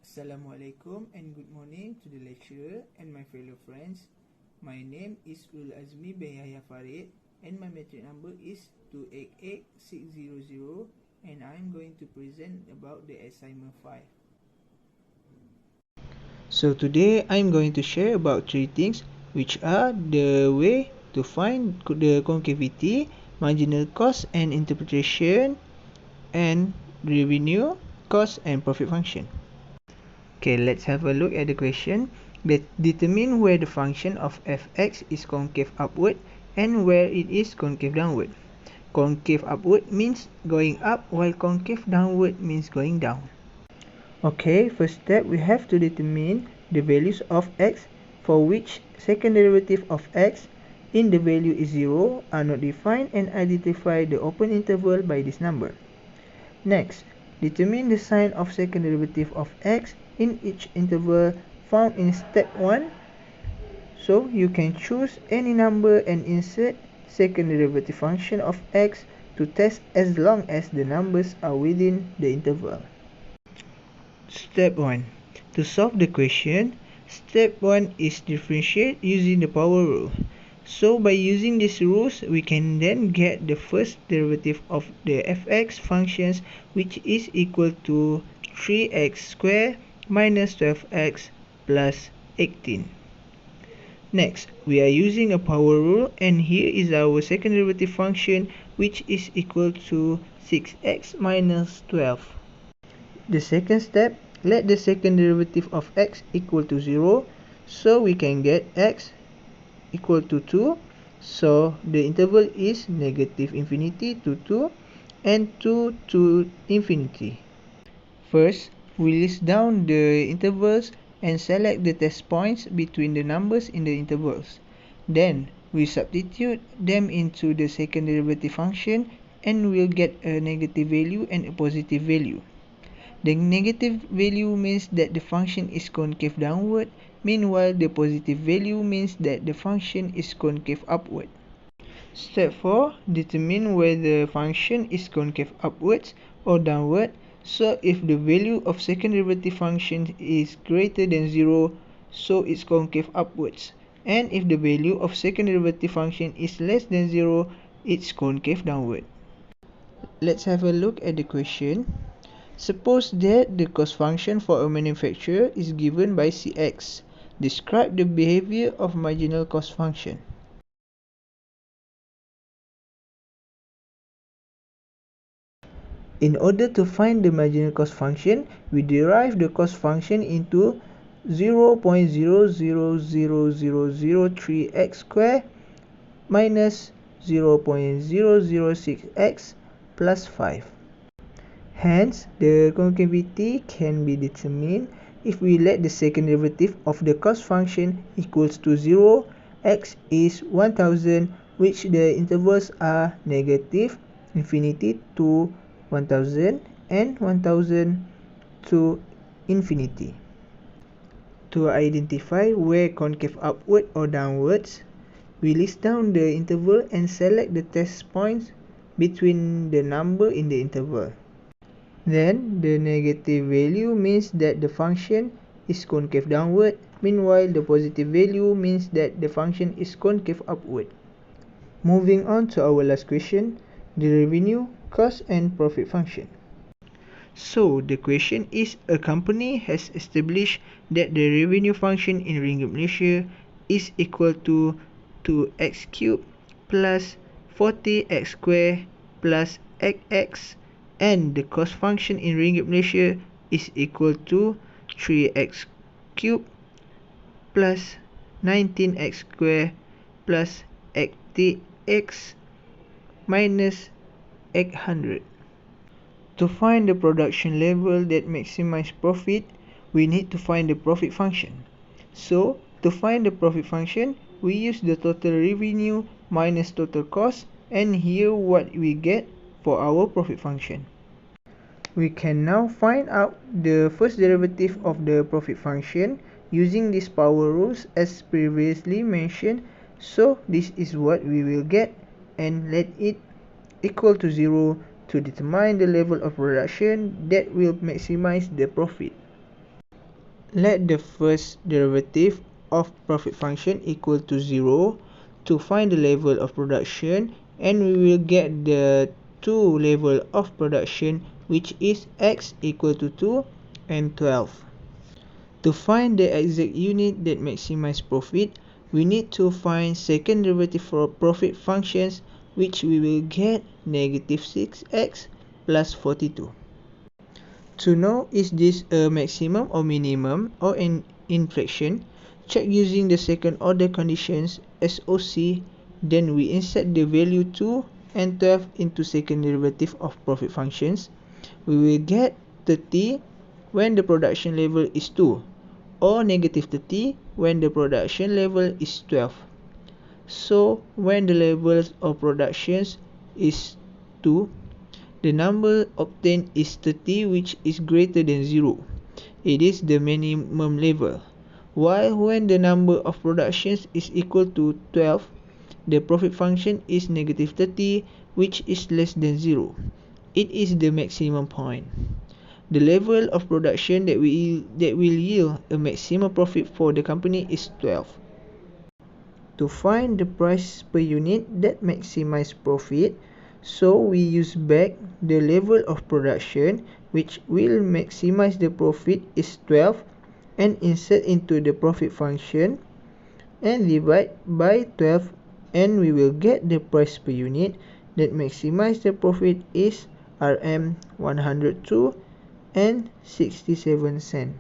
Assalamualaikum and good morning to the lecturer and my fellow friends. My name is Ulul Azmi bin Yahya Faridz and my metric number is 288600 and I am going to present about the assignment 5. So today I am going to share about 3 things, which are the way to find the concavity, marginal cost and interpretation, and revenue, cost and profit function. Okay, let's have a look at the question. Determine where the function of fx is concave upward and where it is concave downward. Concave upward means going up, while concave downward means going down. Okay, first step, we have to determine the values of x for which second derivative of x in the value is 0 are not defined, and identify the open interval by this number. Next, determine the sign of second derivative of x in each interval found in step 1. So you can choose any number and insert second derivative function of x to test as long as the numbers are within the interval. Step 1. To solve the question, step 1 is differentiate using the power rule. So by using these rules, we can then get the first derivative of the fx functions, which is equal to 3x squared minus 12x plus 18. Next, we are using a power rule, and here is our second derivative function, which is equal to 6x minus 12. The second step, let the second derivative of x equal to 0, so we can get x equal to 2. So the interval is negative infinity to 2 and 2 to infinity. First, we list down the intervals and select the test points between the numbers in the intervals. Then we substitute them into the second derivative function and we'll get a negative value and a positive value. The negative value means that the function is concave downward, meanwhile the positive value means that the function is concave upward. Step 4. Determine whether the function is concave upwards or downward. So if the value of second derivative function is greater than 0, so it's concave upwards. And if the value of second derivative function is less than 0, it's concave downward. Let's have a look at the question. Suppose that the cost function for a manufacturer is given by Cx. Describe the behavior of marginal cost function. In order to find the marginal cost function, we derive the cost function into 0.00003x squared minus 0.006x plus 5. Hence, the concavity can be determined if we let the second derivative of the cost function equals to 0, x is 1000, which the intervals are negative infinity to 1000 and 1000 to infinity. To identify where concave upward or downwards, we list down the interval and select the test points between the number in the interval. Then the negative value means that the function is concave downward, meanwhile the positive value means that the function is concave upward. Moving on to our last question, the revenue, cost and profit function. So the question is, a company has established that the revenue function in Ringgit Malaysia is equal to 2x cubed plus 40x squared plus xx, and the cost function in Ringgit Malaysia is equal to 3x cubed plus 19x squared plus 80x minus 800. To find the production level that maximize profit, we need to find the profit function. So, to find the profit function, we use the total revenue minus total cost, and here what we get for our profit function. We can now find out the first derivative of the profit function using these power rules as previously mentioned. So this is what we will get, and let it equal to 0 to determine the level of production that will maximize the profit. Let the first derivative of profit function equal to 0 to find the level of production, and we will get the 2 level of production, which is x equal to 2 and 12. To find the exact unit that maximize profit, we need to find second derivative for profit functions, which we will get negative 6x plus 42. To know is this a maximum or minimum or an inflection, check using the second order conditions SOC, then we insert the value 2 and 12 into second derivative of profit functions. We will get 30 when the production level is 2, or negative 30 when the production level is 12. So when the level of productions is 2, the number obtained is 30, which is greater than 0. It is the minimum level. While when the number of productions is equal to 12, the profit function is negative 30, which is less than 0. It is the maximum point. The level of production that will yield a maximum profit for the company is 12. To find the price per unit that maximize profit, so we use back the level of production, which will maximize the profit is 12, and insert into the profit function and divide by 12, and we will get the price per unit that maximize the profit is Rm 102 and 67 cents.